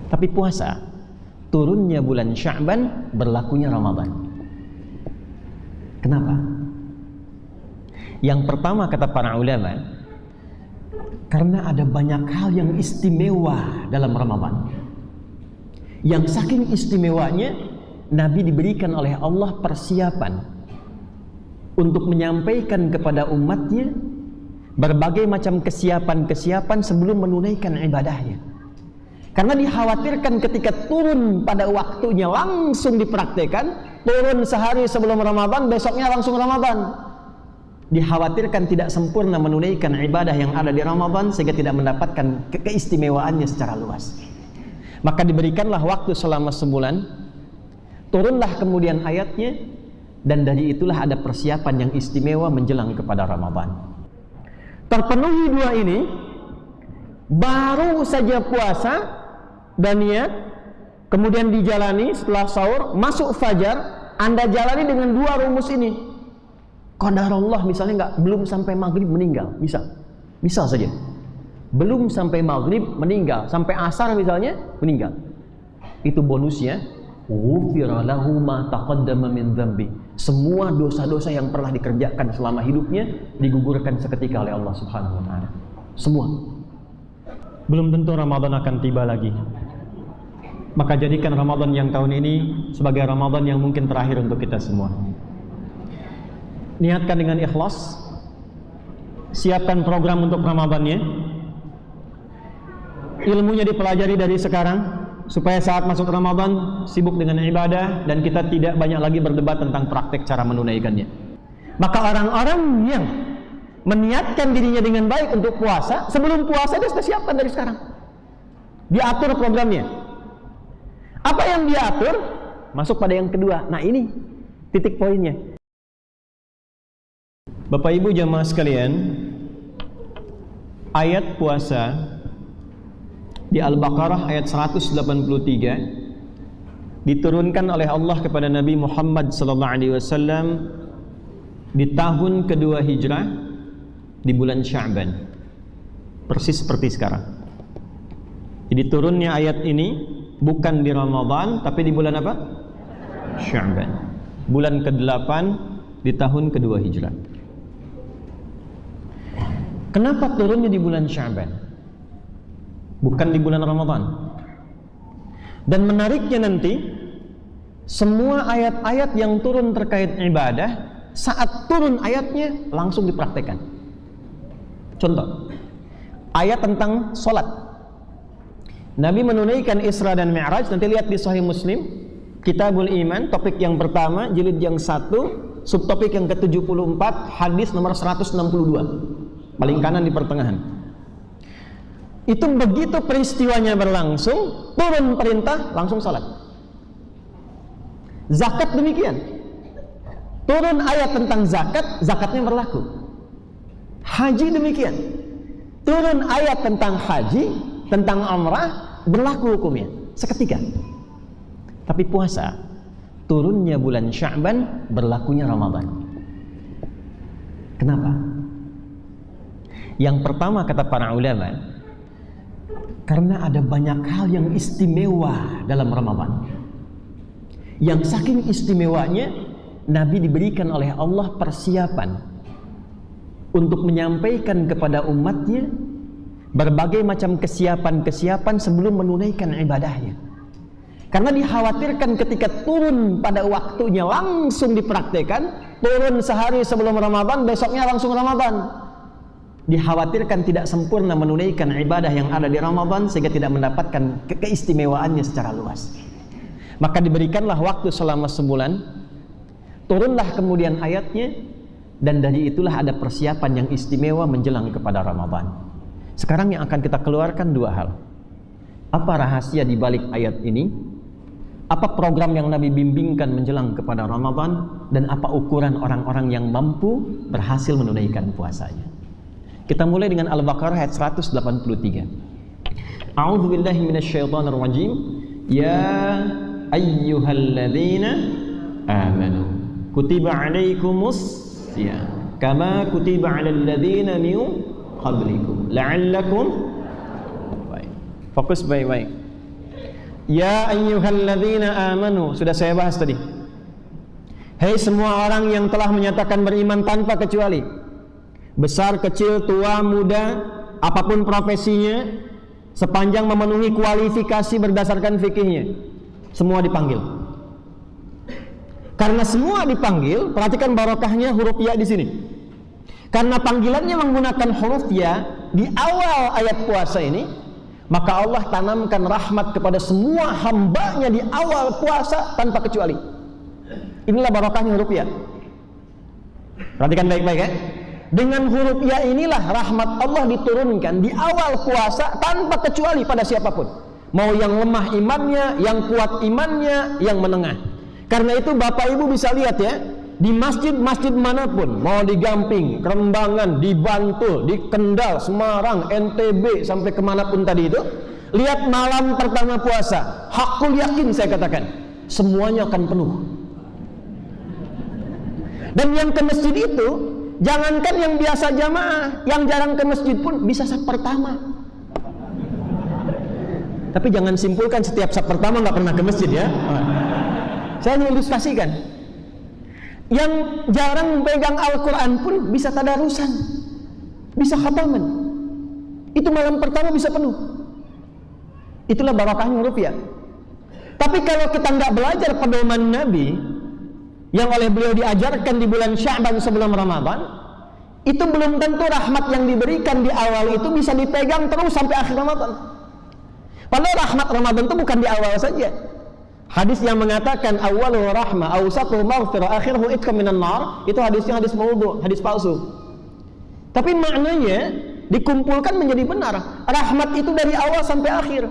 Tapi puasa, turunnya bulan Sya'ban, berlakunya Ramadan. Kenapa? Yang pertama kata para ulama, karena ada banyak hal yang istimewa dalam Ramadan. Yang saking istimewanya, Nabi diberikan oleh Allah persiapan untuk menyampaikan kepada umatnya berbagai macam kesiapan-kesiapan sebelum menunaikan ibadahnya. Karena dikhawatirkan ketika turun pada waktunya langsung dipraktekkan, turun sehari sebelum Ramadan, besoknya langsung Ramadan. Dikhawatirkan tidak sempurna menunaikan ibadah yang ada di Ramadan sehingga tidak mendapatkan keistimewaannya secara luas. Maka diberikanlah waktu selama sebulan, turunlah kemudian ayatnya, dan dari itulah ada persiapan yang istimewa menjelang kepada Ramadan. Terpenuhi dua ini, baru saja puasa dan niat, kemudian dijalani setelah sahur, masuk fajar, Anda jalani dengan dua rumus ini. Qadarullah misalnya belum sampai maghrib meninggal, bisa saja. Belum sampai maghrib meninggal, sampai asar misalnya meninggal. Itu bonusnya, ghufira lahu ma taqaddama min dzambi. Semua dosa-dosa yang pernah dikerjakan selama hidupnya digugurkan seketika oleh Allah Subhanahu wa taala. Semua. Belum tentu Ramadan akan tiba lagi. Maka jadikan Ramadan yang tahun ini sebagai Ramadan yang mungkin terakhir untuk kita semua. Niatkan dengan ikhlas, siapkan program untuk Ramadannya. Ilmunya dipelajari dari sekarang supaya saat masuk Ramadan sibuk dengan ibadah dan kita tidak banyak lagi berdebat tentang praktek cara menunaikannya. Maka orang-orang yang meniatkan dirinya dengan baik untuk puasa, sebelum puasa dia sudah siapkan dari sekarang. Diatur programnya. Apa yang diatur? Masuk pada yang kedua. Nah ini titik poinnya. Bapak Ibu jamaah sekalian, ayat puasa di Al-Baqarah ayat 183 diturunkan oleh Allah kepada Nabi Muhammad SAW di tahun kedua Hijrah di bulan Sya'ban, persis seperti sekarang. Jadi turunnya ayat ini bukan di Ramadan tapi di bulan apa? Sya'ban, bulan ke-8 di tahun kedua Hijrah. Kenapa turunnya di bulan Sya'ban? Bukan di bulan Ramadan. Dan menariknya nanti, semua ayat-ayat yang turun terkait ibadah, saat turun ayatnya langsung dipraktekkan. Contoh, ayat tentang sholat. Nabi menunaikan Isra dan Mi'raj, nanti lihat di Sahih Muslim, Kitabul Iman, topik yang pertama, jilid yang 1, subtopik yang ke-74, hadis nomor 162, paling kanan di pertengahan. Itu begitu peristiwanya berlangsung, turun perintah, langsung salat. Zakat demikian. Turun ayat tentang zakat, zakatnya berlaku. Haji demikian. Turun ayat tentang haji, tentang umrah, berlaku hukumnya seketika. Tapi puasa, turunnya bulan Sya'ban, berlakunya Ramadan. Kenapa? Yang pertama kata para ulama, karena ada banyak hal yang istimewa dalam Ramadan. Yang saking istimewanya, Nabi diberikan oleh Allah persiapan untuk menyampaikan kepada umatnya berbagai macam kesiapan-kesiapan sebelum menunaikan ibadahnya. Karena dikhawatirkan ketika turun pada waktunya langsung dipraktekkan, turun sehari sebelum Ramadan, besoknya langsung Ramadan. Dikhawatirkan tidak sempurna menunaikan ibadah yang ada di Ramadan sehingga tidak mendapatkan keistimewaannya secara luas. Maka diberikanlah waktu selama sebulan, turunlah kemudian ayatnya, dan dari itulah ada persiapan yang istimewa menjelang kepada Ramadan. Sekarang yang akan kita keluarkan dua hal. Apa rahasia di balik ayat ini? Apa program yang Nabi bimbingkan menjelang kepada Ramadan? Dan apa ukuran orang-orang yang mampu berhasil menunaikan puasanya? Kita mulai dengan Al-Baqarah ayat 183. A'udzu billahi minasyaitonir rajim. Ya ayyuhalladzina amanu kutiba 'alaikumus syiyam kama kutiba 'alal ladzina min qablikum la'allakum. Baik. Fokus baik-baik. Ya ayyuhalladzina amanu, sudah saya bahas tadi. Hei semua orang yang telah menyatakan beriman tanpa kecuali, besar, kecil, tua, muda, apapun profesinya, sepanjang memenuhi kualifikasi berdasarkan fikihnya, semua dipanggil. Karena semua dipanggil, perhatikan barokahnya huruf ya di sini. Karena panggilannya menggunakan huruf ya di awal ayat puasa ini, maka Allah tanamkan rahmat kepada semua hambanya di awal puasa tanpa kecuali. Inilah barokahnya huruf ya. Perhatikan baik-baik ya. Dengan huruf ya inilah rahmat Allah diturunkan di awal puasa tanpa kecuali pada siapapun. Mau yang lemah imannya, yang kuat imannya, yang menengah. Karena itu Bapak Ibu bisa lihat ya, di masjid-masjid manapun, mau di Gamping, Kerembangan, di Bantul, di Kendal, Semarang, NTB, sampai kemanapun tadi itu, lihat malam pertama puasa, hakul yakin saya katakan, semuanya akan penuh. Dan yang ke masjid itu, jangankan yang biasa jamaah, yang jarang ke masjid pun bisa saf pertama. Tapi jangan simpulkan setiap saf pertama nggak pernah ke masjid ya. Saya mengilustrasikan. Yang jarang pegang Al-Quran pun bisa tadarusan, bisa khataman. Itu malam pertama bisa penuh. Itulah barokahnya huruf ya. Tapi kalau kita nggak belajar pedoman Nabi yang oleh beliau diajarkan di bulan Sya'ban sebelum Ramadan, itu belum tentu rahmat yang diberikan di awal itu bisa dipegang terus sampai akhir Ramadan. Padahal rahmat Ramadan itu bukan di awal saja. Hadis yang mengatakan awwaluhu rahmah, awsatuhu maghfirah, akhiruhu itqam minan nar, itu hadisnya hadis maudhu', hadis palsu. Tapi maknanya dikumpulkan menjadi benar. Rahmat itu dari awal sampai akhir.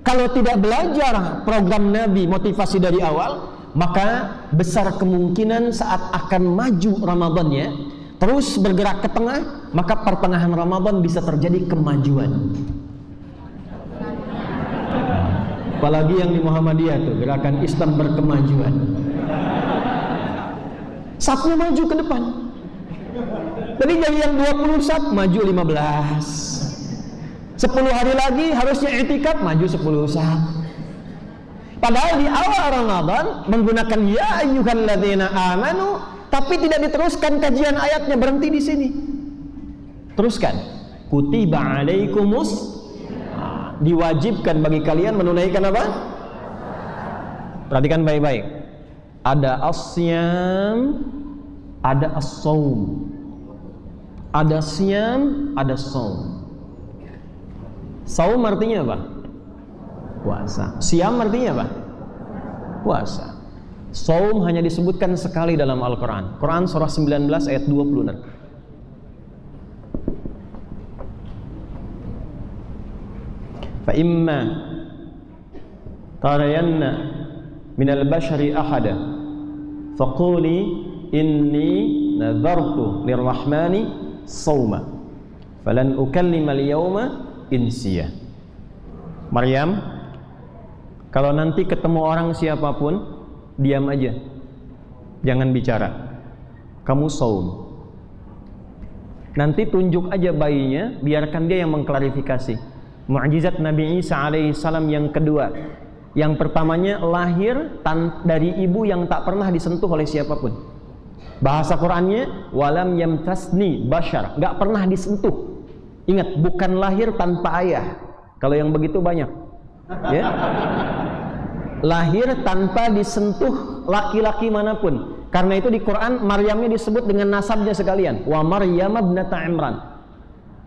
Kalau tidak belajar program Nabi motivasi dari awal, maka besar kemungkinan saat akan maju Ramadannya terus bergerak ke tengah, maka pertengahan Ramadan bisa terjadi kemajuan. Apalagi yang di Muhammadiyah tuh, gerakan Islam berkemajuan. Safnya maju ke depan. Jadi dari yang 20 saf maju 15. 10 hari lagi harusnya i'tikaf, maju 10 saf. Padahal di awal Ramadan menggunakan ya ayyuhalladzina amanu, tapi tidak diteruskan kajian ayatnya, berhenti di sini. Teruskan. Kutiba alaikumus, diwajibkan bagi kalian menunaikan apa? Perhatikan baik-baik. Ada as-syam, ada as-shaum. Ada syam, ada shaum. Shaum artinya apa? Puasa. Syam artinya apa? Puasa. Shaum hanya disebutkan sekali dalam Al-Quran. Quran surah 19 ayat 20. فَإِمَّا تَرَيَنَّ مِنَ الْبَشَرِ أَحَدًا فَقُولِي إِنِّي نَذَرْتُ لِلرَّحْمَنِ صَوْمًا فَلَنْ أُكَلِّمَ الْيَوْمَ إِنْسِيًّا. Maryam, kalau nanti ketemu orang siapapun, diam aja, jangan bicara, kamu saum. Nanti tunjuk aja bayinya, biarkan dia yang mengklarifikasi. Mukjizat Nabi Isa alaihissalam yang kedua. Yang pertamanya lahir dari ibu yang tak pernah disentuh oleh siapapun. Bahasa Qur'annya walam yamtasni bashar, gak pernah disentuh. Ingat, bukan lahir tanpa ayah. Kalau yang begitu banyak, ya. Lahir tanpa disentuh laki-laki manapun. Karena itu di Quran Maryamnya disebut dengan nasabnya sekalian. Wa Maryam ibnata Imran.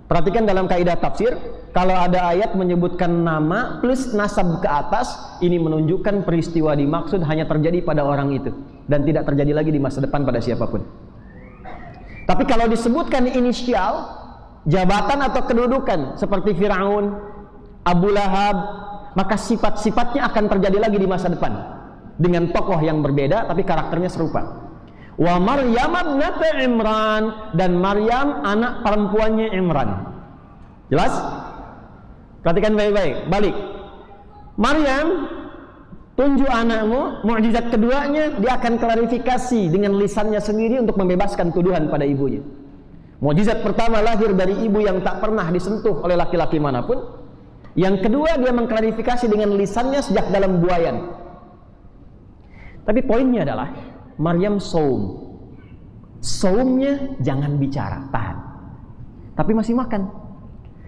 Perhatikan dalam kaidah tafsir, kalau ada ayat menyebutkan nama plus nasab ke atas, ini menunjukkan peristiwa dimaksud hanya terjadi pada orang itu dan tidak terjadi lagi di masa depan pada siapapun. Tapi kalau disebutkan inisial, jabatan atau kedudukan seperti Firaun, Abu Lahab, maka sifat-sifatnya akan terjadi lagi di masa depan dengan tokoh yang berbeda tapi karakternya serupa. Wa Maryam ibnata Imran, dan Maryam anak perempuannya Imran. Jelas? Perhatikan baik-baik. Balik. Maryam, tunjuk anakmu. Mukjizat keduanya, dia akan klarifikasi dengan lisannya sendiri untuk membebaskan tuduhan pada ibunya. Mukjizat pertama lahir dari ibu yang tak pernah disentuh oleh laki-laki manapun. Yang kedua, dia mengklarifikasi dengan lisannya sejak dalam buayan. Tapi poinnya adalah Maryam saum. Saumnya jangan bicara, tahan. Tapi masih makan.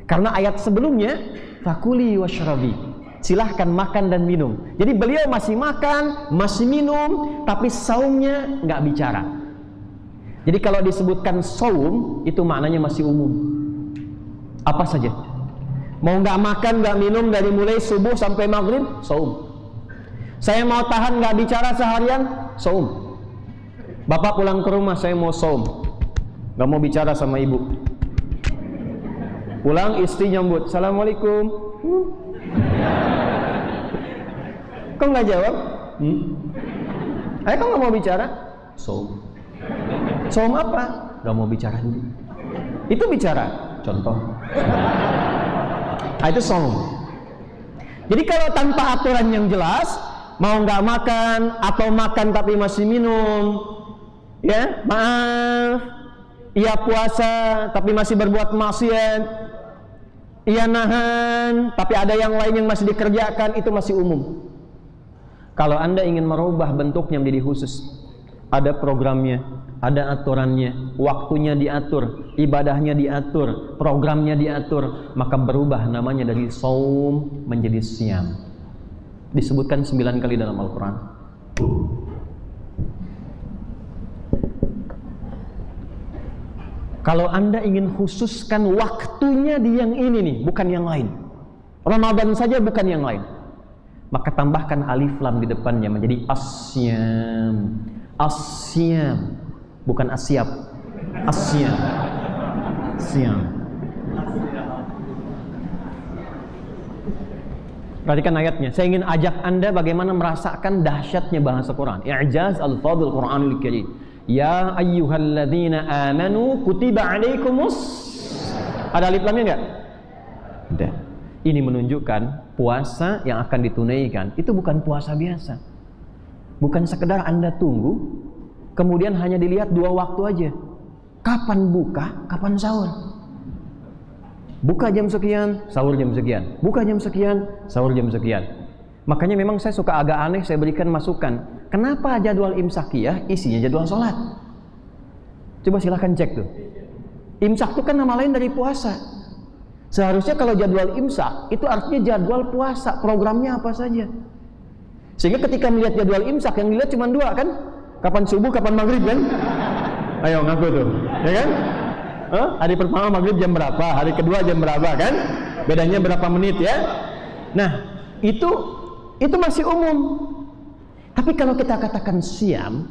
Karena ayat sebelumnya fakuli washrabi, silahkan makan dan minum. Jadi beliau masih makan, masih minum, tapi saumnya nggak bicara. Jadi kalau disebutkan saum, itu maknanya masih umum. Apa saja. Mau nggak makan, nggak minum dari mulai subuh sampai maghrib, saum. Saya mau tahan nggak bicara seharian, saum. Bapak pulang ke rumah, saya mau saum, nggak mau bicara sama ibu. Pulang istri nyambut, assalamualaikum. Kok nggak jawab? Kok nggak mau bicara? Saum. Saum apa? Nggak mau bicara dulu. Itu bicara. Contoh. Itu saum. Jadi kalau tanpa aturan yang jelas, mau nggak makan atau makan tapi masih minum, ya maaf, ia puasa tapi masih berbuat maksiat, ia nahan tapi ada yang lain yang masih dikerjakan, itu masih umum. Kalau Anda ingin merubah bentuknya menjadi khusus, ada programnya, ada aturannya, waktunya diatur, ibadahnya diatur, programnya diatur, maka berubah namanya dari saum menjadi siam. Disebutkan 9 kali dalam Al-Quran. Kalau Anda ingin khususkan waktunya di yang ini nih, bukan yang lain, Ramadan saja bukan yang lain, maka tambahkan alif lam di depannya menjadi asyam. Asyam, bukan asyap. Asyam. Asyam. Perhatikan ayatnya. Saya ingin ajak Anda bagaimana merasakan dahsyatnya bahasa Quran. I'jaz al-fadhil Qur'anul Karim. Ya ayyuhalladzina amanu kutiba alaikumus. Ada alif lamnya enggak? Ada. Ini menunjukkan puasa yang akan ditunaikan itu bukan puasa biasa. Bukan sekedar Anda tunggu, kemudian hanya dilihat 2 waktu aja. Kapan buka, kapan sahur. Buka jam sekian, sahur jam sekian. Buka jam sekian, sahur jam sekian. Makanya memang saya suka agak aneh, saya berikan masukan. Kenapa jadwal imsakiyah isinya jadwal sholat? Coba silahkan cek tuh. Imsak itu kan nama lain dari puasa. Seharusnya kalau jadwal imsak, itu artinya jadwal puasa. Programnya apa saja. Sehingga ketika melihat jadwal imsak, yang dilihat cuma 2 kan? Kapan subuh, kapan maghrib kan? Ayo ngaku tuh, ya kan? Hari pertama maghrib jam berapa, hari kedua jam berapa kan? Bedanya berapa menit ya? Nah, itu masih umum. Tapi kalau kita katakan siam,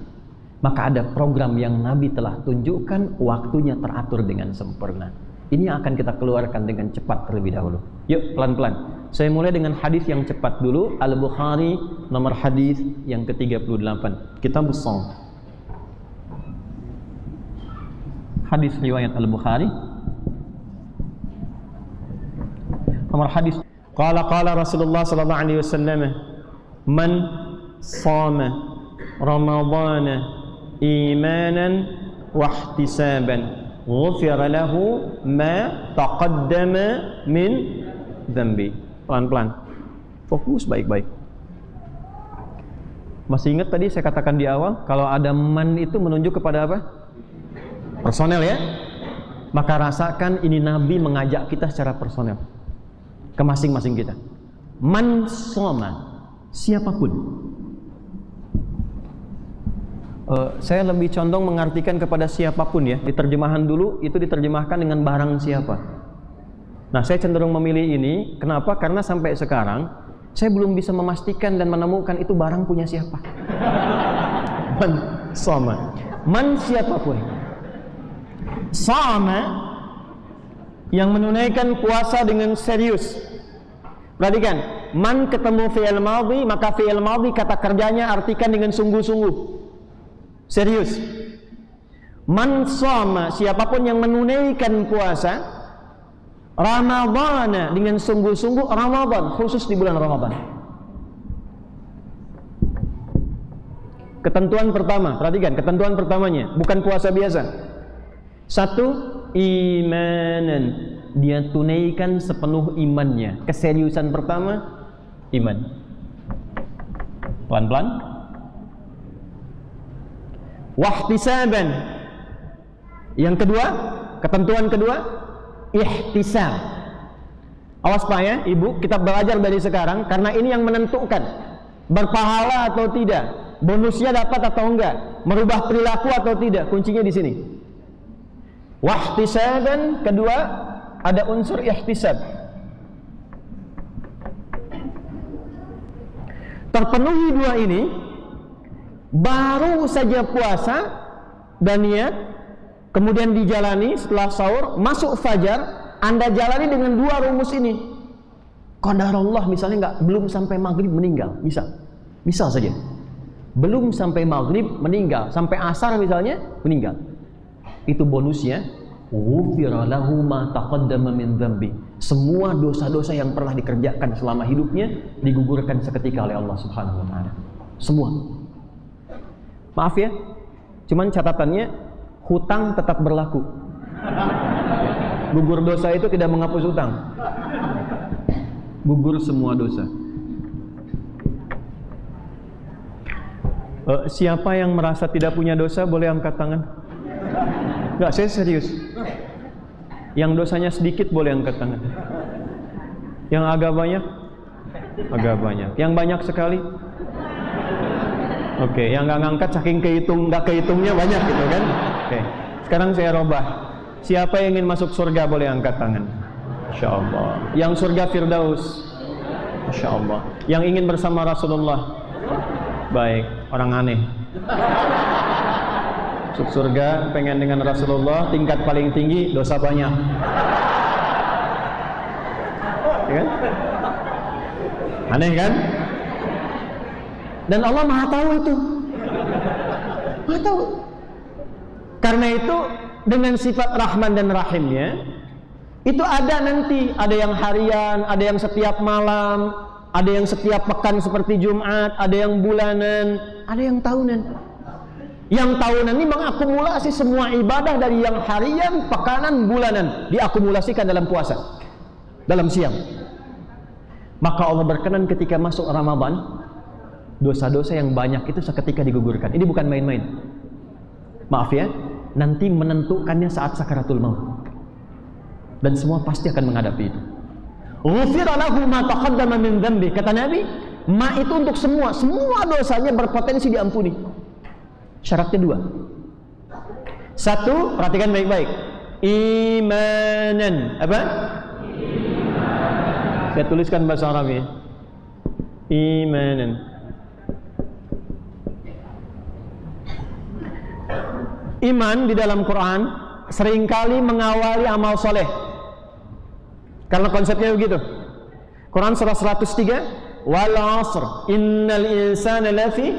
maka ada program yang Nabi telah tunjukkan, waktunya teratur dengan sempurna. Ini yang akan kita keluarkan dengan cepat terlebih dahulu. Yuk, pelan-pelan. Saya mulai dengan hadis yang cepat dulu. Al-Bukhari nomor hadis yang ke-38. Kitabus Shaum. Hadis riwayat Al-Bukhari nomor hadis, qala Rasulullah sallallahu alaihi wasallam, man shama ramadhana imanan wa ihtisaban ghufira lahu ma taqaddama min dhanbi. Pelan-pelan, fokus baik-baik. Masih ingat tadi saya katakan di awal, kalau ada man itu menunjuk kepada apa? Personel ya. Maka rasakan ini Nabi mengajak kita secara personel ke masing-masing kita. Man shoma, siapapun. Saya lebih condong mengartikan kepada siapapun ya. Di terjemahan dulu itu diterjemahkan dengan barang siapa. Nah, saya cenderung memilih ini. Kenapa? Karena sampai sekarang saya belum bisa memastikan dan menemukan itu barang punya siapa. Man shoma, man siapapun. Sama yang menunaikan puasa dengan serius. Perhatikan, man ketemu fi'il madhi, maka fi'il madhi kata kerjanya artikan dengan sungguh-sungguh, serius. Man shoma, siapapun yang menunaikan puasa Ramadhan dengan sungguh-sungguh, Ramadan khusus di bulan Ramadan. Ketentuan pertama, perhatikan ketentuan pertamanya, bukan puasa biasa. 1, imanan, dia tunaikan sepenuh imannya. Keseriusan pertama, iman. Pelan-pelan. Wahtisaban. Yang kedua, ketentuan kedua, ihtisab. Awas Pak ya, Ibu, kita belajar dari sekarang karena ini yang menentukan berpahala atau tidak, bonusnya dapat atau enggak, merubah perilaku atau tidak. Kuncinya di sini. Wahtisaban, kedua ada unsur ihtisab. Terpenuhi dua ini, baru saja puasa dan niat, kemudian dijalani setelah sahur, masuk fajar, Anda jalani dengan dua rumus ini. Qadarullah misalnya belum sampai maghrib meninggal, misal saja. Belum sampai maghrib meninggal, sampai asar misalnya meninggal. Itu bonusnya, ghufira lahu ma taqaddama min dzambi. Semua dosa-dosa yang pernah dikerjakan selama hidupnya digugurkan seketika oleh Allah Subhanahu wa taala. Semua. Maaf ya, cuman catatannya hutang tetap berlaku. Gugur dosa itu tidak menghapus hutang. Gugur semua dosa. Siapa yang merasa tidak punya dosa boleh angkat tangan. Enggak, saya serius. Yang dosanya sedikit boleh angkat tangan. Yang agak banyak? Agak banyak. Yang banyak sekali? Oke, yang nggak ngangkat saking nggak kehitungnya banyak gitu kan? Oke, sekarang saya robah. Siapa yang ingin masuk surga boleh angkat tangan. Insya Allah. Yang surga Firdaus. Insya Allah. Yang ingin bersama Rasulullah. Baik, orang aneh. Masuk surga, pengen dengan Rasulullah, tingkat paling tinggi, dosa banyak. Ya kan? Aneh kan? Dan Allah Maha tahu itu. Maha tahu. Karena itu dengan sifat Rahman dan Rahimnya, itu ada nanti, ada yang harian, ada yang setiap malam, ada yang setiap pekan seperti Jumat, ada yang bulanan, ada yang tahunan. Yang tahunan ini mengakumulasi semua ibadah dari yang harian, pekanan, bulanan, diakumulasikan dalam puasa, dalam siang. Maka Allah berkenan ketika masuk Ramadan, dosa-dosa yang banyak itu seketika digugurkan. Ini bukan main-main. Maaf ya, nanti menentukannya saat sakaratul maut. Dan semua pasti akan menghadapi itu. Ghufira lahu ma taqaddama min dzambi. Kata Nabi, ma itu untuk semua dosanya berpotensi diampuni. Syaratnya dua. Satu, perhatikan baik-baik. Imanan. Apa? Iman. Saya tuliskan bahasa Arab ya. Imanan. Iman di dalam Quran seringkali mengawali amal soleh. Karena konsepnya begitu. Quran surah 103, wal 'asr innal insana lafi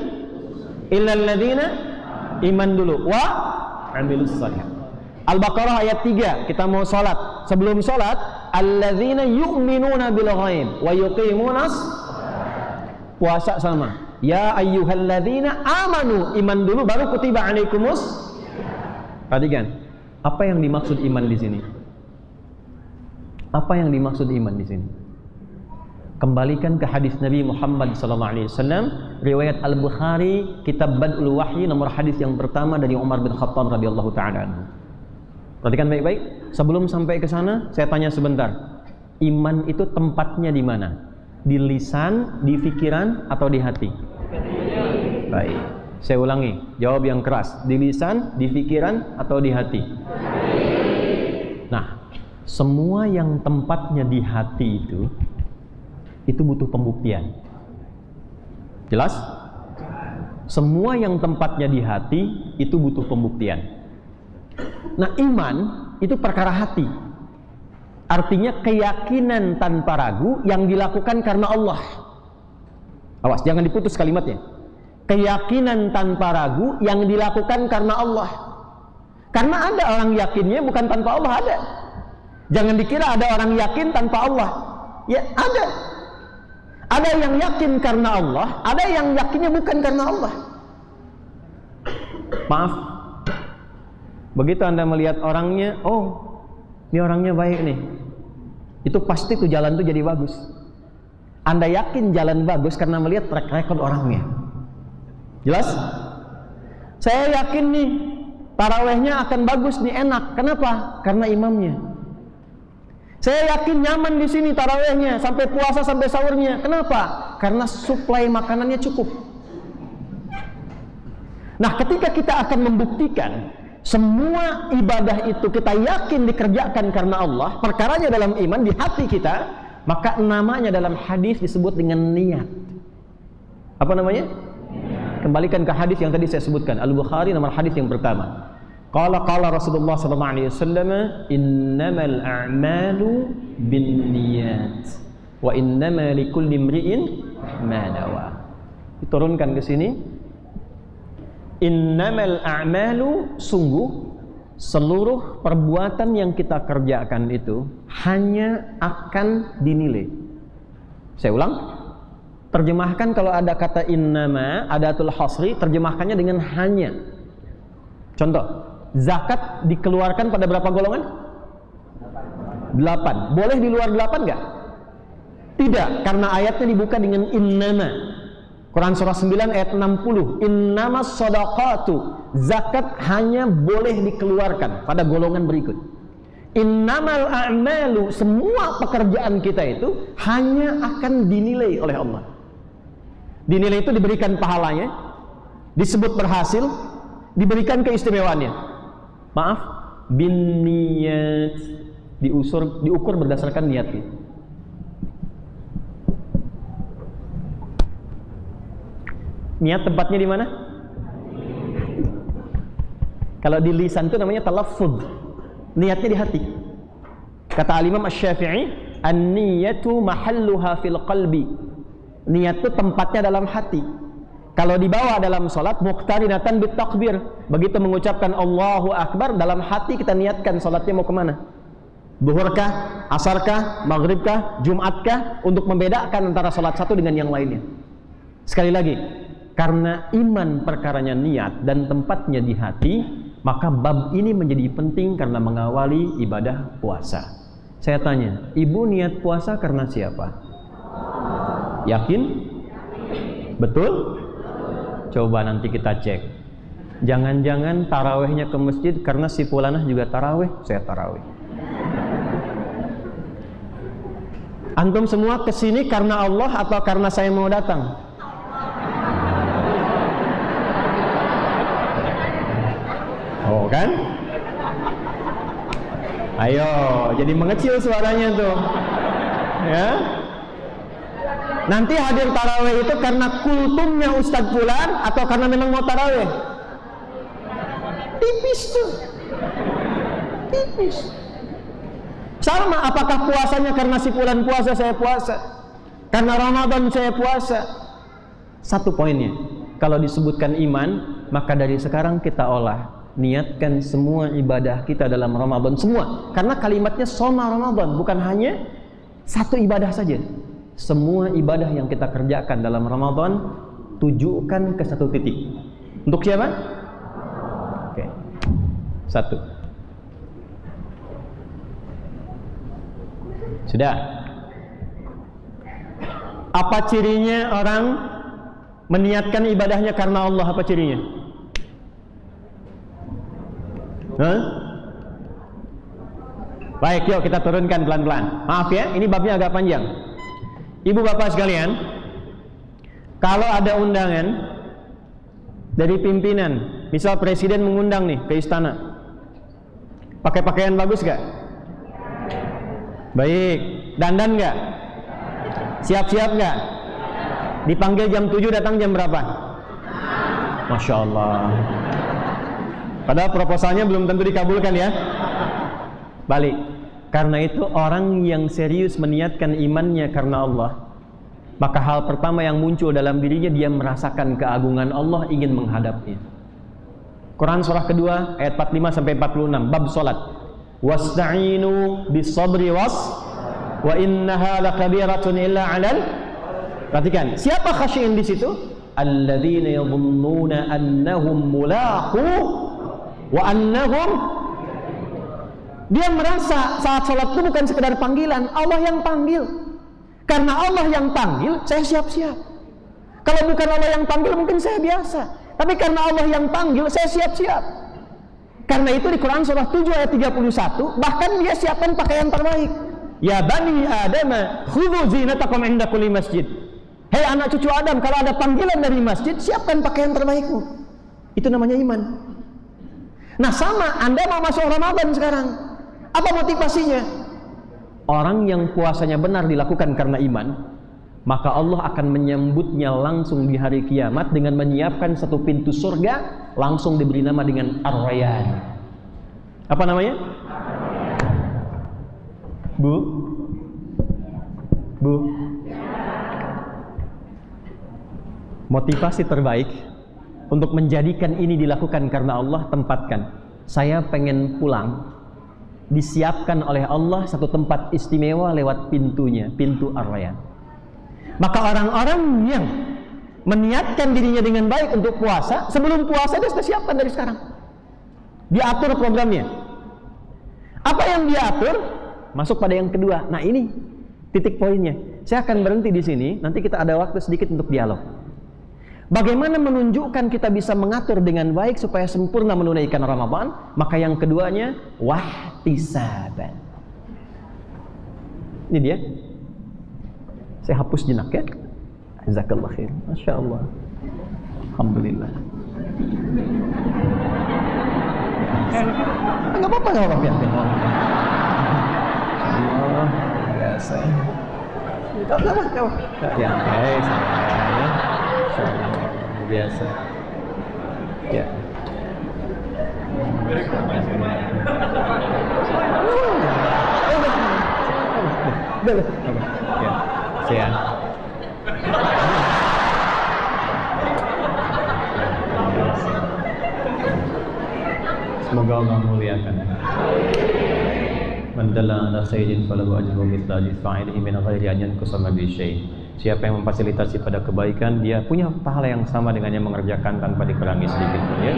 illal ladzina iman dulu wa 'amilus shalihat. Al-Baqarah ayat 3, kita mau salat. Sebelum salat, alladzina yu'minuna bil ghaib wa yuqimunas puasa sama. Ya ayyuhalladzina amanu, iman dulu baru kutiba 'alaikumus. Perhatikan, apa yang dimaksud iman di sini? Apa yang dimaksud iman di sini? Kembalikan ke hadis Nabi Muhammad SAW, riwayat Al-Bukhari, kitab Bad'ul Wahyi, nomor hadis yang pertama dari Umar bin Khattab radhiyallahu taala anhu. Perhatikan baik-baik. Sebelum sampai ke sana, saya tanya sebentar. Iman itu tempatnya di mana? Di lisan, di pikiran, atau di hati? Baik. Saya ulangi, jawab yang keras. Di lisan, di pikiran, atau di hati? Nah, semua yang tempatnya di hati itu butuh pembuktian. Jelas? Semua yang tempatnya di hati itu butuh pembuktian. Nah, iman itu perkara hati. Artinya keyakinan tanpa ragu yang dilakukan karena Allah. Awas, jangan diputus kalimatnya. Keyakinan tanpa ragu yang dilakukan karena Allah. Karena ada orang yakinnya bukan tanpa Allah, ada. Jangan dikira ada orang yakin tanpa Allah. Ya, ada. Ada yang yakin karena Allah, ada yang yakinnya bukan karena Allah. Maaf. Begitu Anda melihat orangnya, oh, ini orangnya baik nih, itu pasti tuh jalan tuh jadi bagus. Anda yakin jalan bagus karena melihat track record orangnya. Jelas? Saya yakin nih tarawehnya akan bagus nih, enak. Kenapa? Karena imamnya. Saya yakin nyaman di sini tarawehnya sampai puasa sampai sahurnya. Kenapa? Karena suplai makanannya cukup. Nah, ketika kita akan membuktikan semua ibadah itu kita yakin dikerjakan karena Allah, perkaranya dalam iman di hati kita, maka namanya dalam hadis disebut dengan niat. Apa namanya? Kembalikan ke hadis yang tadi saya sebutkan, Al-Bukhari nomor hadis yang pertama. Qala Rasulullah sallallahu alaihi wasallam, innamal a'malu binniyat wa innama likulli imri'in ma nawa. Diturunkan ke sini. Innamal a'malu, sungguh seluruh perbuatan yang kita kerjakan itu hanya akan dinilai. Saya ulang. Terjemahkan kalau ada kata innama, adatul hasri, terjemahkannya dengan hanya. Contoh, zakat dikeluarkan pada berapa golongan? 8. Boleh di luar 8 enggak? Tidak, karena ayatnya dibuka dengan innama. Quran surah 9 ayat 60. Innamas shadaqatu, zakat hanya boleh dikeluarkan pada golongan berikut. Innamal a'malu, semua pekerjaan kita itu hanya akan dinilai oleh Allah. Dinilai itu diberikan pahalanya, disebut berhasil, diberikan keistimewaannya. Maaf, bin niyat, diukur berdasarkan niatnya. Niat tempatnya di mana? Kalau di lisan itu namanya talaffuz. Niatnya di hati. Kata Al-Imam Asy-Syafi'i, an-niyatu mahalluha fil qalbi. Niat itu tempatnya dalam hati. Kalau dibawa dalam salat, muqtarinatan bit takbir. Begitu mengucapkan Allahu Akbar, dalam hati kita niatkan salatnya mau kemana? Zuhurkah, asarkah, maghribkah, jumatkah, untuk membedakan antara salat satu dengan yang lainnya. Sekali lagi, karena iman perkaranya niat dan tempatnya di hati, maka bab ini menjadi penting karena mengawali ibadah puasa. Saya tanya, ibu niat puasa karena siapa? Yakin? Betul? Coba nanti kita cek. Jangan-jangan tarawehnya ke masjid karena si fulanah juga taraweh, saya taraweh. Antum semua kesini karena Allah atau karena saya mau datang? Oh kan? Ayo, jadi mengecil suaranya tuh. Ya. Nanti hadir taraweh itu karena kultumnya Ustadz Fulan atau karena memang mau taraweh? Tipis tuh. Tipis. Sama, apakah puasanya karena si Fulan puasa saya puasa? Karena Ramadan saya puasa? Satu poinnya, kalau disebutkan iman, maka dari sekarang kita olah. Niatkan semua ibadah kita dalam Ramadan semua, karena kalimatnya soma Ramadan, bukan hanya satu ibadah saja. Semua ibadah yang kita kerjakan dalam Ramadan tujukan ke satu titik. Untuk siapa? Oke. Satu. Sudah. Apa cirinya orang meniatkan ibadahnya karena Allah? Apa cirinya? Hah? Baik, yuk kita turunkan pelan-pelan. Maaf ya, ini babnya agak panjang. Ibu bapak sekalian, kalau ada undangan dari pimpinan, misal presiden mengundang nih ke istana, pakai pakaian bagus gak? Baik. Dandan gak? Siap-siap gak? Dipanggil jam 7, datang jam berapa? Masya Allah. Padahal proposalnya belum tentu dikabulkan ya. Balik. Karena itu orang yang serius meniatkan imannya karena Allah, maka hal pertama yang muncul dalam dirinya, dia merasakan keagungan Allah, ingin menghadapnya. Quran surah kedua ayat 45 sampai 46 bab salat. Wasta'inu bis-sabri wa innaha lakabiratun illa 'alal. Perhatikan, siapa khasyin di situ? Alladzina yadhunnuna annahum mulaqu wa annahum Dia merasa saat sholat itu bukan sekedar panggilan, Allah yang panggil. Karena Allah yang panggil, saya siap-siap. Kalau bukan Allah yang panggil, mungkin saya biasa. Tapi karena Allah yang panggil, saya siap-siap. Karena itu di Quran surah 7 ayat 31, bahkan dia siapkan pakaian terbaik. Ya bani Adam, khudhu zinatakum inda kulli masjid. Hei anak cucu Adam, kalau ada panggilan dari masjid, siapkan pakaian terbaikmu. Itu namanya iman. Nah sama, Anda mau masuk Ramadan sekarang. Apa motivasinya? Orang yang puasanya benar dilakukan karena iman, maka Allah akan menyambutnya langsung di hari kiamat dengan menyiapkan satu pintu surga, langsung diberi nama dengan Ar-Rayyan. Apa namanya? Bu? Motivasi terbaik untuk menjadikan ini dilakukan karena Allah, tempatkan. Saya pengen pulang, disiapkan oleh Allah satu tempat istimewa lewat pintunya, pintu Ar-Rayyan. Maka orang-orang yang meniatkan dirinya dengan baik untuk puasa, sebelum puasa dia sudah siapkan dari sekarang. Diatur programnya. Apa yang diatur? Masuk pada yang kedua. Nah ini titik poinnya. Saya akan berhenti di sini, nanti kita ada waktu sedikit untuk dialog. Bagaimana menunjukkan kita bisa mengatur dengan baik supaya sempurna menunaikan Ramadan? Maka yang keduanya, wahtisaban. Ini dia. Saya hapus jenak ya. Jazakallah khair. Masya Allah. Alhamdulillah. Enggak apa-apa, enggak apa-apa. Allah biasa. Enggak apa-apa. Ya, baik saya. Biasa. Ya. Boleh. Ya. Siap. Semoga Allah muliakan. Man dalla ala khairin falahu ajruhu mithla ajri fa'ilihi min ghairi an yanqusa bi syai'. Siapa yang memfasilitasi pada kebaikan, dia punya pahala yang sama dengan yang mengerjakan tanpa dikurangi sedikit pun ya.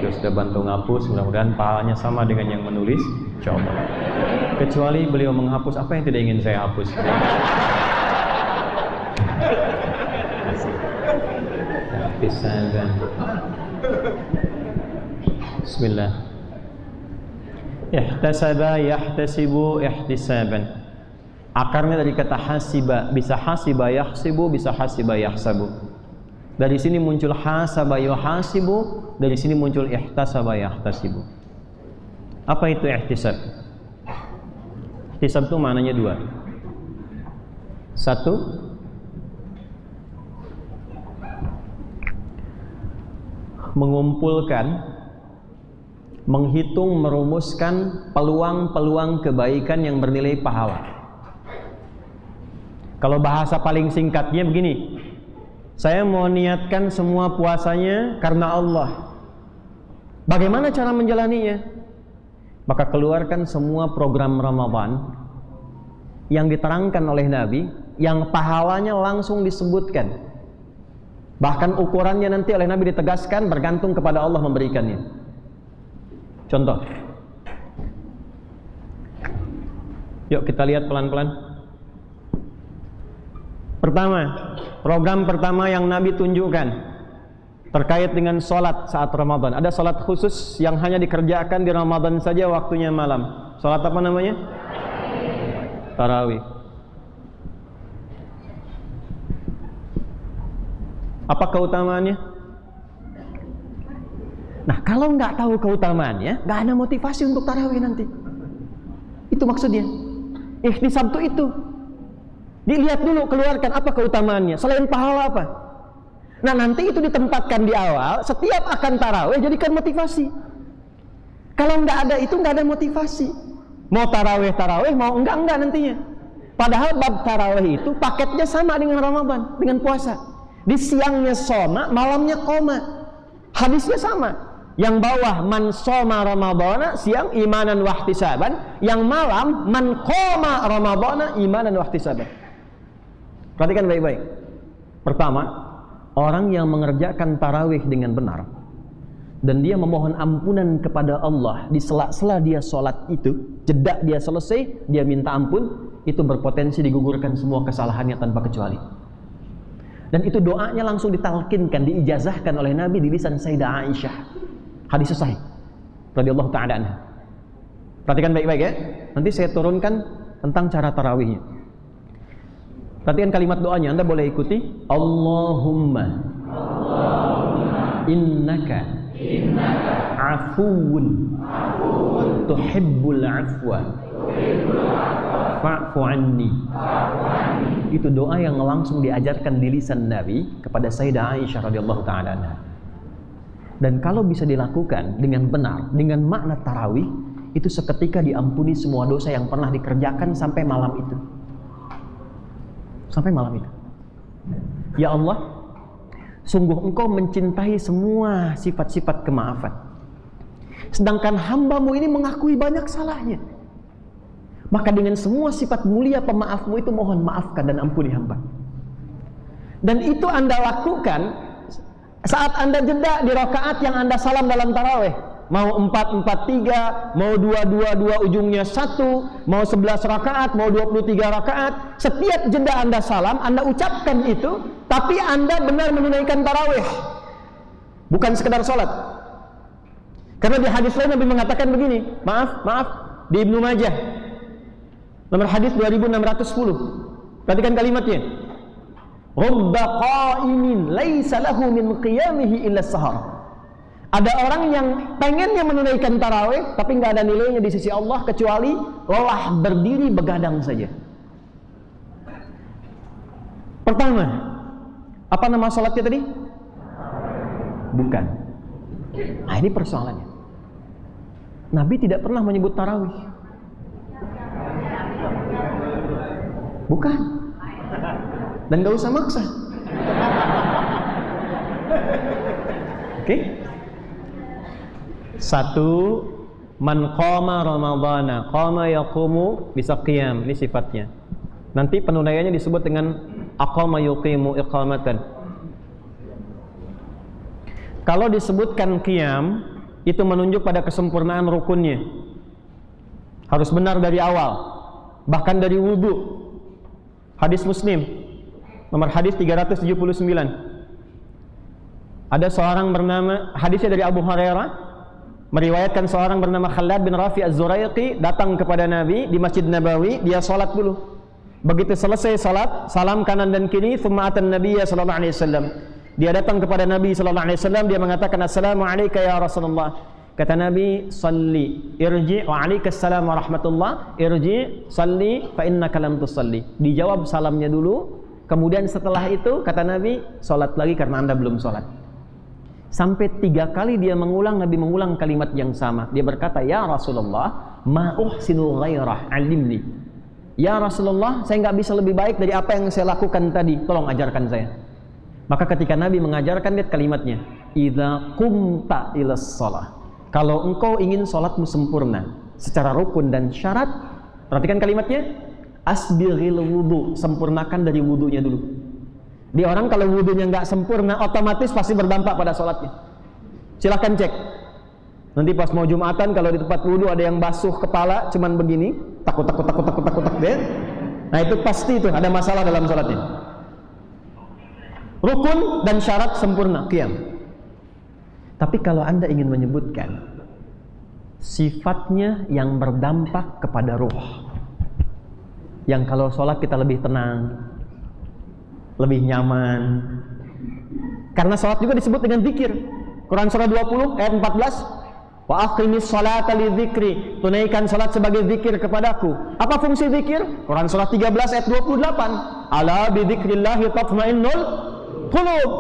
Dia sudah bantu ngapus, mudah-mudahan pahalanya sama dengan yang menulis, insyaallah. Kecuali beliau menghapus apa yang tidak ingin saya hapus. Bismillah. Ihtasaba yahtasibu ihtisaban. Akarnya dari kata hasiba, bisa hasiba yahsibu, bisa hasiba yahsabu. Dari sini muncul hasaba yuhasibu, dari sini muncul ihtasaba yahtasibu. Apa itu ihtisab? Ihtisab itu maknanya dua. Satu, mengumpulkan, menghitung, merumuskan peluang-peluang kebaikan yang bernilai pahala. Kalau bahasa paling singkatnya begini, saya mau niatkan semua puasanya karena Allah. Bagaimana cara menjalaninya? Maka keluarkan semua program Ramadan yang diterangkan oleh Nabi, yang pahalanya langsung disebutkan. Bahkan ukurannya nanti oleh Nabi ditegaskan, bergantung kepada Allah memberikannya. Contoh. Yuk kita lihat pelan-pelan. Pertama, program pertama yang Nabi tunjukkan terkait dengan sholat saat Ramadan. Ada sholat khusus yang hanya dikerjakan di Ramadan saja, waktunya malam. Sholat apa namanya? Tarawih. Apa keutamaannya? Nah, kalau nggak tahu keutamaannya, nggak ada motivasi untuk tarawih nanti. Itu maksudnya. Ihtisab itu. Dilihat dulu, keluarkan apa keutamaannya, selain pahala apa. Nah nanti itu ditempatkan di awal, setiap akan tarawih jadikan motivasi. Kalau nggak ada itu nggak ada motivasi. Mau tarawih, mau enggak nantinya. Padahal bab tarawih itu paketnya sama dengan Ramadan, dengan puasa. Di siangnya soma, malamnya koma. Hadisnya sama. Yang bawah man soma Ramadana, siang imanan wahtisaban. Yang malam man qoma Ramadana imanan wahtisaban. Perhatikan baik-baik. Pertama, orang yang mengerjakan tarawih dengan benar, dan dia memohon ampunan kepada Allah di sela-sela dia sholat itu, jeda dia selesai, dia minta ampun, itu berpotensi digugurkan semua kesalahannya tanpa kecuali. Dan itu doanya langsung ditalkinkan, diijazahkan oleh Nabi di lisan Sayyidah Aisyah. Hadis sahih radhiyallahu ta'ala anha. Perhatikan baik-baik ya. Nanti saya turunkan tentang cara tarawihnya. Perhatikan kalimat doanya, Anda boleh ikuti. Allahumma innaka afuwun tuhibbul afwa fa'fu anni. Itu doa yang langsung diajarkan di lisan Nabi kepada Sayyidah Aisyah radhiyallahu ta'ala anha. Dan kalau bisa dilakukan dengan benar, dengan makna tarawih, itu seketika diampuni semua dosa yang pernah dikerjakan sampai malam itu. Sampai malam itu. Ya Allah, sungguh Engkau mencintai semua sifat-sifat kemaafan. Sedangkan hamba-Mu ini mengakui banyak salahnya. Maka dengan semua sifat mulia pemaaf-Mu itu mohon maafkan dan ampuni hamba. Dan itu Anda lakukan saat Anda jeda di rakaat yang Anda salam dalam tarawih. Mau 4-4-3, mau 2-2-2 ujungnya 1, mau 11 rakaat, mau 23 rakaat. Setiap jeda Anda salam, Anda ucapkan itu, tapi Anda benar menunaikan tarawih, bukan sekedar sholat. Karena di hadis lain Nabi mengatakan begini, maaf, di Ibnu Majah, nomor hadis 2610. Perhatikan kalimatnya. Rubba qa'imin laisa lahu min qiyamihi illa sahar. Ada orang yang pengennya menunaikan tarawih, tapi nggak ada nilainya di sisi Allah kecuali lelah berdiri begadang saja. Pertama, apa nama sholatnya tadi? Bukan. Nah, ini persoalannya. Nabi tidak pernah menyebut tarawih. Bukan. Dan nggak usah maksa. Oke? Satu, man qama ramadhana, qama yaqumu bisa qiyam, ini sifatnya. Nanti penunaiannya disebut dengan aqama yuqimu iqamatan. Kalau disebutkan qiyam, itu menunjuk pada kesempurnaan rukunnya. Harus benar dari awal, bahkan dari wudu. Hadis Muslim, nomor hadis 379. Ada seorang bernama, hadisnya dari Abu Hurairah, meriwayatkan seorang bernama Khalad bin Rafi Az-Zuraiqi datang kepada Nabi di Masjid Nabawi, dia salat dulu. Begitu selesai salat, salam kanan dan kiri, thumma atan Nabiyya sallallahu alaihi wasallam. Dia datang kepada Nabi sallallahu alaihi wasallam, dia mengatakan assalamu alayka ya Rasulullah. Kata Nabi, salli, irji wa alaikassalam wa rahmatullah, irji, salli fa innaka lam tusalli. Dijawab salamnya dulu, kemudian setelah itu kata Nabi, salat lagi karena Anda belum salat. Sampai 3 kali dia mengulang, Nabi mengulang kalimat yang sama. Dia berkata, ya Rasulullah, ma uhsinu ghairah, alimni. Ya Rasulullah, saya nggak bisa lebih baik dari apa yang saya lakukan tadi, tolong ajarkan saya. Maka ketika Nabi mengajarkan, lihat kalimatnya, idza qumta ilas shalah. Kalau engkau ingin sholatmu sempurna secara rukun dan syarat, perhatikan kalimatnya, asbighil wudu, sempurnakan dari wudunya dulu. Dia orang kalau wudunya nggak sempurna, otomatis pasti berdampak pada sholatnya. Silahkan cek. Nanti pas mau Jumatan, kalau di tempat wudu ada yang basuh kepala, cuman begini, takut ya. Nah itu pasti itu ada masalah dalam sholatnya. Rukun dan syarat sempurna, qiyam. Tapi kalau Anda ingin menyebutkan sifatnya yang berdampak kepada ruh, yang kalau sholat kita lebih tenang, lebih nyaman. Karena salat juga disebut dengan zikir. Quran surah 20 ayat 14, wa aqimis salata lidzikri, tunaikan salat sebagai zikir kepadaku. Apa fungsi zikir? Quran surah 13 ayat 28, ala bidzikrillah tatmainnul qulub.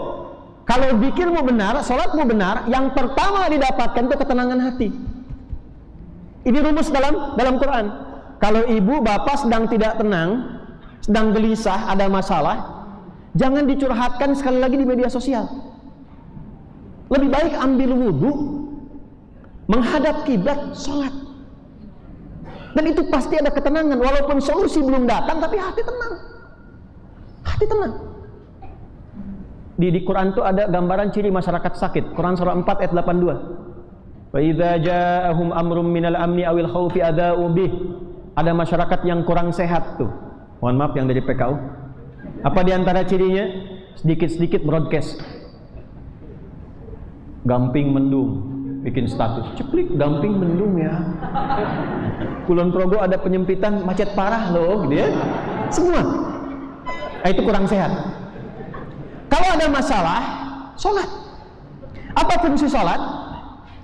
Kalau zikirmu benar, salatmu benar, yang pertama didapatkan itu ketenangan hati. Ini rumus dalam Quran. Kalau ibu bapak sedang tidak tenang, sedang gelisah, ada masalah, jangan dicurhatkan sekali lagi di media sosial. Lebih baik ambil wudhu, menghadap kiblat, sholat. Dan itu pasti ada ketenangan. Walaupun solusi belum datang, tapi hati tenang. Hati tenang. di Quran itu ada gambaran ciri masyarakat sakit. Quran surah 4 ayat 82. Wa idza ja'ahum amrum minal amni awil khaufi adza'u bih. Ada masyarakat yang kurang sehat tuh. Mohon maaf yang dari PKU. Apa di antara cirinya? Sedikit-sedikit broadcast. Gamping mendung, bikin status. Ceplik gamping mendung ya. Kulon Progo ada penyempitan, macet parah loh, gitu ya. Semua. Itu kurang sehat. Kalau ada masalah, sholat. Apa fungsi sholat?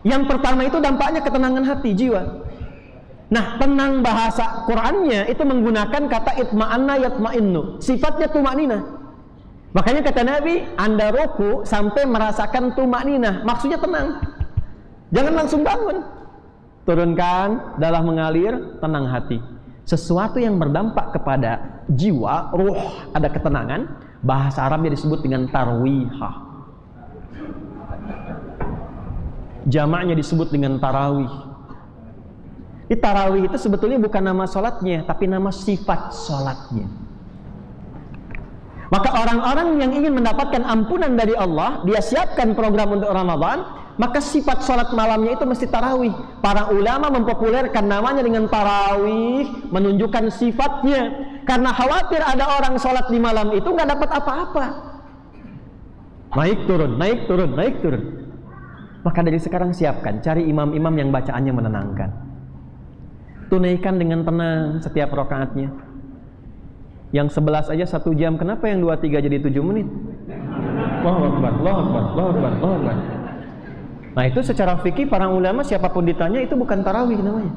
Yang pertama itu dampaknya ketenangan hati, jiwa. Nah, tenang bahasa Qur'annya itu menggunakan kata itma'anna yatma'innu. Sifatnya tumakninah. Makanya kata Nabi, Anda ruku sampai merasakan tumakninah. Maksudnya tenang. Jangan langsung bangun. Turunkan, darah mengalir, tenang hati. Sesuatu yang berdampak kepada jiwa, ruh, ada ketenangan, bahasa Arabnya disebut dengan tarwihah. Jamaknya disebut dengan tarawih. Di tarawih itu sebetulnya bukan nama sholatnya, tapi nama sifat sholatnya. Maka orang-orang yang ingin mendapatkan ampunan dari Allah, dia siapkan program untuk Ramadan, maka sifat sholat malamnya itu mesti tarawih. Para ulama mempopulerkan namanya dengan tarawih, menunjukkan sifatnya. Karena khawatir ada orang sholat di malam itu nggak dapat apa-apa. Naik turun, naik turun, naik turun. Maka dari sekarang siapkan, cari imam-imam yang bacaannya menenangkan. Tunaikan dengan tenang setiap rakaatnya. Yang 11 aja 1 jam, kenapa yang 2-3 jadi 7 menit? Allahu Akbar, Allahu Akbar, Allahu Akbar, Allahu Akbar. Nah itu secara fikih para ulama siapapun ditanya itu bukan tarawih namanya.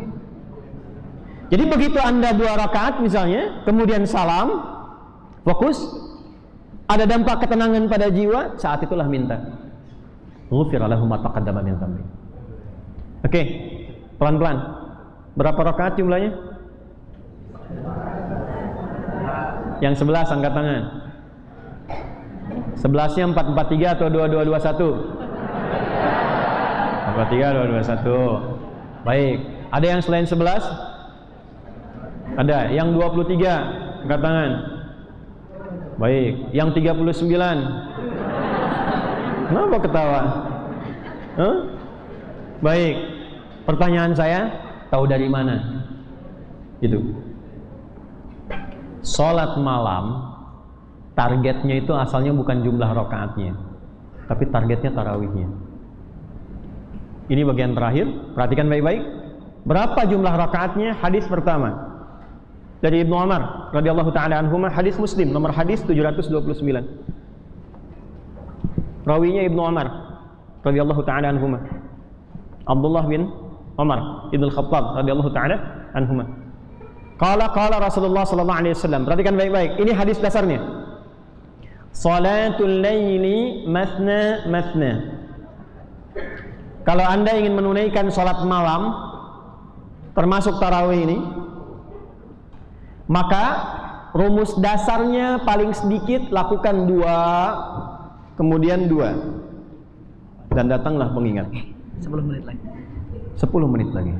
Jadi begitu Anda 2 rakaat misalnya, kemudian salam, fokus, ada dampak ketenangan pada jiwa, saat itulah minta. Ghufira lahu ma taqaddama min dhanbi. Oke, pelan-pelan. Berapa rakaat jumlahnya? Yang 11 angkat tangan. 11-nya 4-4-3 atau 2-2-2-1? 4-3, 2-2-1. Baik. Ada yang selain 11? Ada. Yang 23 angkat tangan. Baik. Yang 39? Kenapa ketawa? Huh? Baik. Pertanyaan saya, tahu dari mana? Gitu. Sholat malam targetnya itu asalnya bukan jumlah rakaatnya, tapi targetnya tarawihnya. Ini bagian terakhir, perhatikan baik-baik. Berapa jumlah rakaatnya? Hadis pertama dari Ibnu Umar radhiyallahu taala anhuma, hadis Muslim nomor hadis 729. Rawinya Ibnu Umar radhiyallahu taala anhuma, Abdullah bin Umar ibn Khattab radhiyallahu taala anhuma. Qala Rasulullah sallallahu alaihi wasallam. Perhatikan baik-baik. Ini hadis dasarnya. Salatul laili mathna mathna. Kalau Anda ingin menunaikan salat malam termasuk tarawih ini, maka rumus dasarnya paling sedikit lakukan 2, kemudian 2. Dan datanglah pengingat. 10 menit lagi. 10 menit lagi.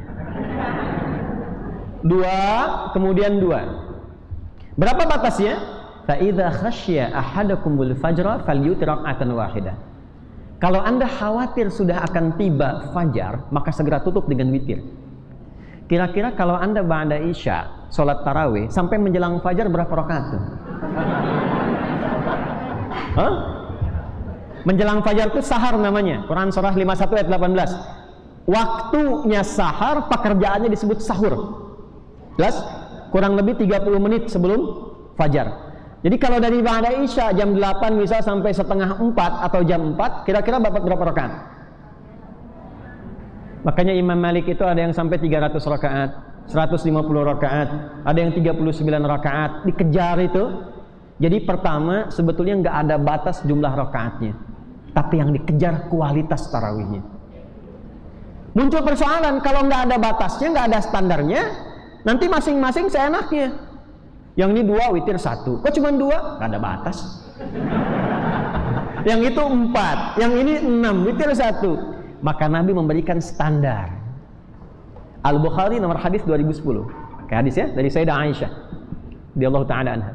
2, kemudian 2. Berapa batasnya? Fa idza khasyya ahadakumul fajra falyutir rak'atan wahidah. Kalau Anda khawatir sudah akan tiba fajar, maka segera tutup dengan witir. Kira-kira kalau Anda ba'da isya, salat tarawih sampai menjelang fajar berapa rakaat tuh? Hah? Menjelang fajar itu sahar namanya. Quran surah 51 ayat 18. Waktunya sahar, pekerjaannya disebut sahur. Jelas? Kurang lebih 30 menit sebelum fajar. Jadi kalau dari ba'da isya jam 8 bisa sampai setengah 4 atau jam 4, kira-kira dapat berapa rakaat? Makanya Imam Malik itu ada yang sampai 300 rakaat, 150 rakaat, ada yang 39 rakaat, dikejar itu. Jadi pertama sebetulnya nggak ada batas jumlah rakaatnya, tapi yang dikejar kualitas tarawihnya. Muncul persoalan kalau nggak ada batasnya, nggak ada standarnya, nanti masing-masing seenaknya. Yang ini 2 witir 1, kok cuma 2? Nggak ada batas. Yang itu 4, yang ini 6 witir 1. Maka Nabi memberikan standar. Al-Bukhari nomor hadis 2010. Hadis ya dari Sayyidah Aisyah radhiyallahu taala anha.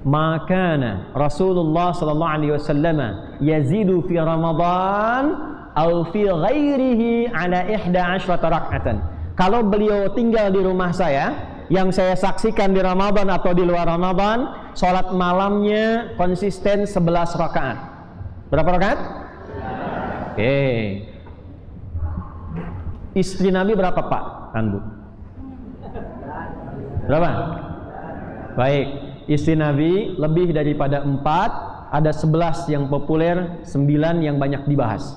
Makana Rasulullah sallallahu alaihi wasallam yazidu fi Ramadan aw fi ghairihi ala 11 rak'atan. Kalau beliau tinggal di rumah saya, yang saya saksikan di Ramadan atau di luar Ramadan, sholat malamnya konsisten 11 rakaat. Berapa rakaat? Oke. Istri Nabi berapa Pak? Kan Bu? Berapa? Baik. Istri Nabi lebih daripada 4, ada 11 yang populer, 9 yang banyak dibahas.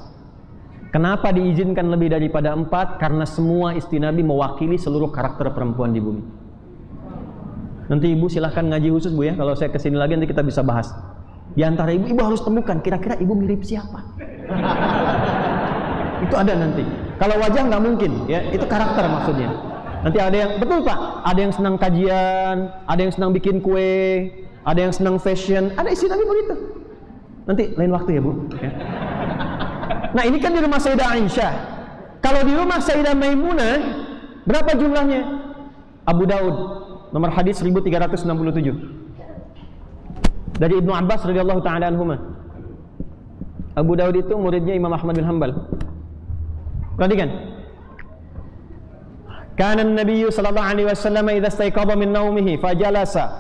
Kenapa diizinkan lebih daripada 4? Karena semua istri Nabi mewakili seluruh karakter perempuan di bumi. Nanti Ibu silahkan ngaji khusus Bu ya, kalau saya kesini lagi nanti kita bisa bahas. Di antara ibu harus temukan kira-kira ibu mirip siapa. Itu ada nanti. Kalau wajah nggak mungkin ya, itu karakter maksudnya. Nanti ada yang, betul Pak, ada yang senang kajian, ada yang senang bikin kue, ada yang senang fashion, ada istri Nabi begitu. Nanti lain waktu ya Bu ya. Nah ini kan di rumah Sayyidah Aisyah. Kalau di rumah Sayyidah Maimunah, berapa jumlahnya? Abu Daud, nomor hadis 1367. Dari Ibnu Abbas radhiyallahu ta'ala anhuma. Abu Daud itu muridnya Imam Ahmad bin Hanbal. Perhatikan. Kana an-nabiy sallallahu alaihi wasallam idza istayqadha min naumihi fajalasa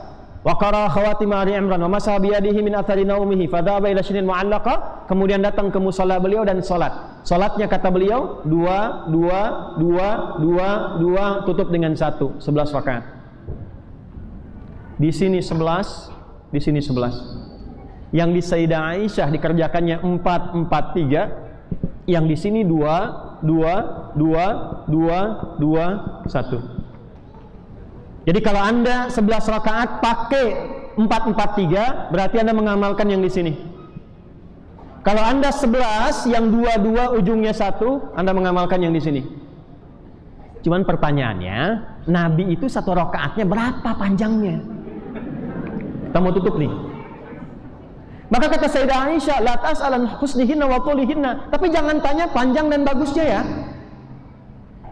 wa qara khawatim Ali Imran wa masaha bi yadihi min athari naumihi fadhaba ila shinin mu'allaqa, kemudian datang ke musalla beliau dan salat. Salatnya kata beliau 2 tutup dengan 1, 11 rakaat. Di sini 11, di sini 11. Yang di Sayyidah Aisyah dikerjakannya 4, 4, 3. Yang di sini 2, 1. Jadi kalau Anda 11 rakaat pakai 4, 4, 3, berarti Anda mengamalkan yang di sini. Kalau Anda 11 yang 2, ujungnya 1, Anda mengamalkan yang di sini. Cuman pertanyaannya, Nabi itu 1 rakaatnya berapa panjangnya? Kita mau tutup nih. Maka kata Sayyidah Aisyah, la tas'alan husnihinna wa tulihinna, tapi jangan tanya panjang dan bagusnya ya.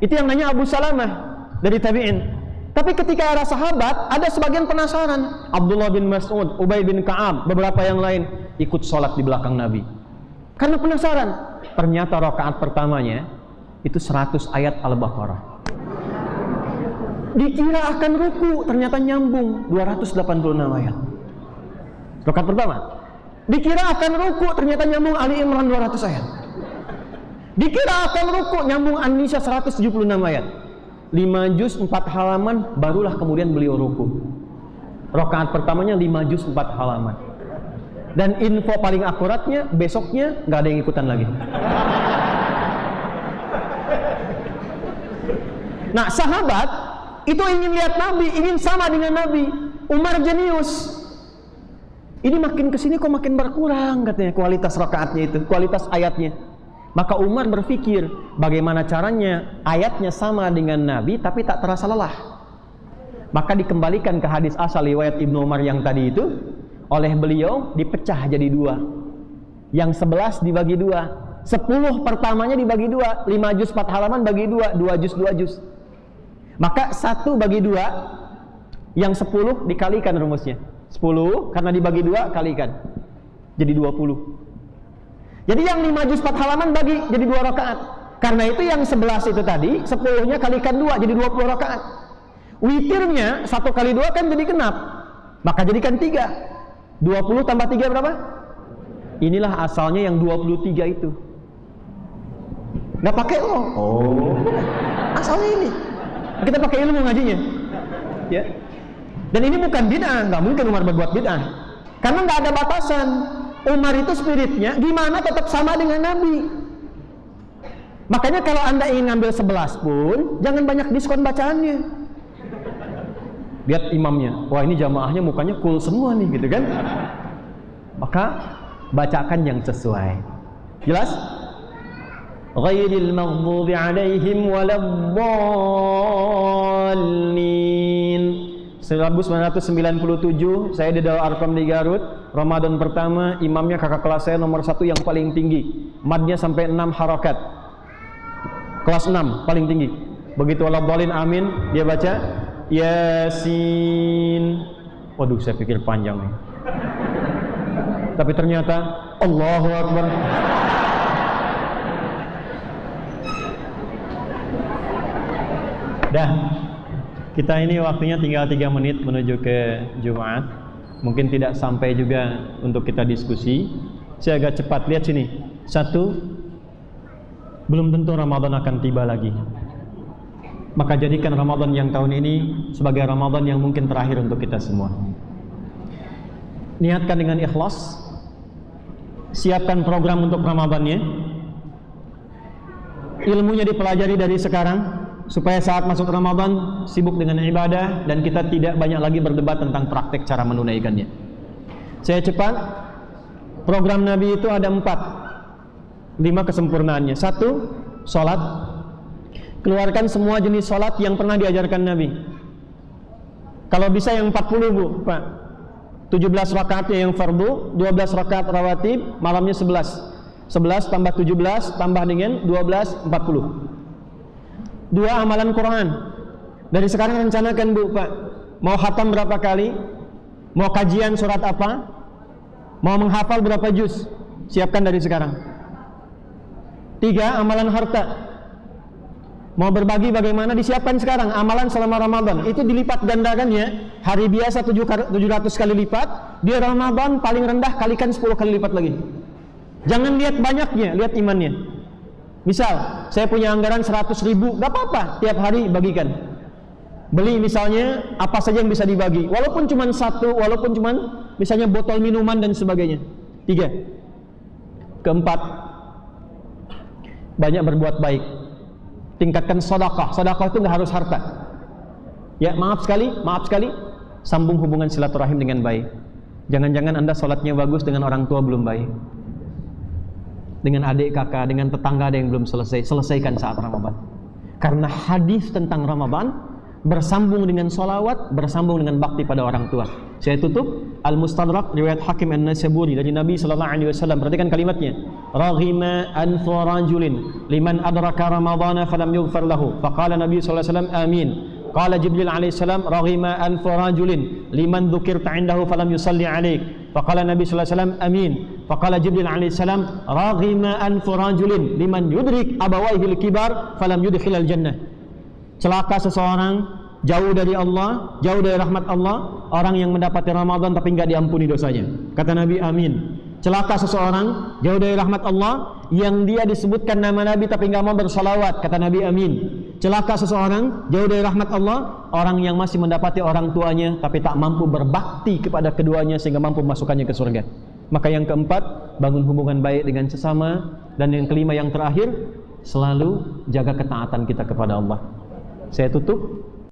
Itu yang nanya Abu Salamah dari tabi'in. Tapi ketika era sahabat, ada sebagian penasaran. Abdullah bin Mas'ud, Ubay bin Ka'ab, beberapa yang lain ikut sholat di belakang Nabi. Karena penasaran. Ternyata rakaat pertamanya itu 100 ayat Al-Baqarah. Dikira akan ruku, ternyata nyambung 286 ayat. Rakaat pertama. Dikira akan ruku, ternyata nyambung Ali Imran 200 ayat. Dikira akan ruku, nyambung An-Nisa 176 ayat. 5 juz 4 halaman, barulah kemudian beliau ruku. Rakaat pertamanya 5 juz 4 halaman. Dan info paling akuratnya, besoknya nggak ada yang ikutan lagi. Nah, sahabat itu ingin lihat Nabi, ingin sama dengan Nabi. Umar jenius. Ini makin kesini kok makin berkurang katanya kualitas rakaatnya itu, kualitas ayatnya. Maka Umar berpikir bagaimana caranya ayatnya sama dengan Nabi tapi tak terasa lelah. Maka dikembalikan ke hadis asal riwayat Ibnu Umar yang tadi itu, oleh beliau dipecah jadi 2. Yang 11 dibagi 2. 10 pertamanya dibagi 2, 5 juz 4 halaman bagi 2, 2 juz. Maka 1 bagi 2, yang 10 dikalikan rumusnya. 10 karena dibagi 2 kalikan jadi 20. Jadi yang 5 juz 4 halaman bagi jadi 2 rakaat. Karena itu yang 11 itu tadi 10-nya kalikan 2 jadi 20 rakaat. Witirnya 1 kali 2 kan jadi genap, maka jadikan 3. 20 tambah 3 berapa? Inilah asalnya yang 23 itu. Nggak pakai lo. Oh, asalnya ini. Kita pakai ilmu ngajinya. Ya. Dan ini bukan bid'ah, nggak mungkin Umar berbuat bid'ah. Karena nggak ada batasan. Umar itu spiritnya gimana tetap sama dengan Nabi. Makanya kalau Anda ingin ngambil 11 pun jangan banyak diskon bacaannya. Lihat imamnya, wah ini jamaahnya mukanya cool semua nih gitu kan. Maka bacakan yang sesuai. Jelas? Ghairil maghdubi alaihim waladdallin. 1997 saya di Darul Arqam di Garut. Ramadan pertama, imamnya kakak kelas saya nomor 1 yang paling tinggi. Madnya sampai 6 harakat. Kelas 6 paling tinggi. Begitu waladdallin amin, dia baca Yasin. Waduh, saya pikir panjang nih. Tapi ternyata Allahu Akbar. Dah, kita ini waktunya tinggal 3 menit menuju ke Jumat. Mungkin tidak sampai juga untuk kita diskusi. Saya agak cepat, lihat sini. 1, belum tentu Ramadan akan tiba lagi. Maka jadikan Ramadan yang tahun ini sebagai Ramadan yang mungkin terakhir untuk kita semua. Niatkan dengan ikhlas. Siapkan program untuk Ramadannya. Ilmunya dipelajari dari sekarang, supaya saat masuk Ramadan sibuk dengan ibadah dan kita tidak banyak lagi berdebat tentang praktek cara menunaikannya. Saya cepat. Program Nabi itu ada 4, 5 kesempurnaannya. 1, sholat. Keluarkan semua jenis sholat yang pernah diajarkan Nabi. Kalau bisa yang 40 Bu, Pak. 17 rakaatnya yang fardu, 12 rakaat rawatib, malamnya 11. 11 tambah 17 tambah dengan 12, 40. 2, amalan Quran. Dari sekarang rencanakan Bu, Pak. Mau khatam berapa kali? Mau kajian surat apa? Mau menghafal berapa juz? Siapkan dari sekarang. 3, amalan harta. Mau berbagi bagaimana? Disiapkan sekarang. Amalan selama Ramadan itu dilipat gandakannya. Hari biasa 700 kali lipat. Di Ramadan paling rendah kalikan 10 kali lipat lagi. Jangan lihat banyaknya, lihat imannya. Misal, saya punya anggaran 100.000, gak apa-apa, tiap hari bagikan. Beli misalnya apa saja yang bisa dibagi, walaupun cuma 1, walaupun cuma misalnya botol minuman dan sebagainya. 3. Keempat, banyak berbuat baik. Tingkatkan sedekah. Sedekah itu nggak harus harta. Ya, maaf sekali, sambung hubungan silaturahim dengan baik. Jangan-jangan Anda sholatnya bagus dengan orang tua belum baik, dengan adik kakak, dengan tetangga ada yang belum selesai. Selesaikan saat Ramadan. Karena hadis tentang Ramadan bersambung dengan sholawat, bersambung dengan bakti pada orang tua. Saya tutup Al-Mustadrak riwayat Hakim An-Naisaburi dari Nabi sallallahu alaihi wasallam. Perhatikan kalimatnya. Raghima anfu rajulin liman adraka ramadhana falam yughfar lahu. Faqala Nabi sallallahu alaihi wasallam amin. Qala Jibril alaihi salam raghima anfu rajulin liman dzukirta indahu falam yusalli alaik. Faqala Nabi sallallahu alaihi wasallam amin. Faqala Jibril alaihi salam raghima anfu rajulin liman yudrik abawaihi al-kibar falam yudkhilal jannah. Celaka seseorang jauh dari Allah, jauh dari rahmat Allah, orang yang mendapati Ramadan tapi enggak diampuni dosanya. Kata Nabi amin. Celaka seseorang jauh dari rahmat Allah yang dia disebutkan nama Nabi tapi enggak mau bersalawat. Kata Nabi amin. Celaka seseorang jauh dari rahmat Allah, orang yang masih mendapati orang tuanya tapi tak mampu berbakti kepada keduanya sehingga mampu memasukkannya ke surga. Maka yang keempat, bangun hubungan baik dengan sesama. Dan yang kelima, yang terakhir, selalu jaga ketaatan kita kepada Allah. Saya tutup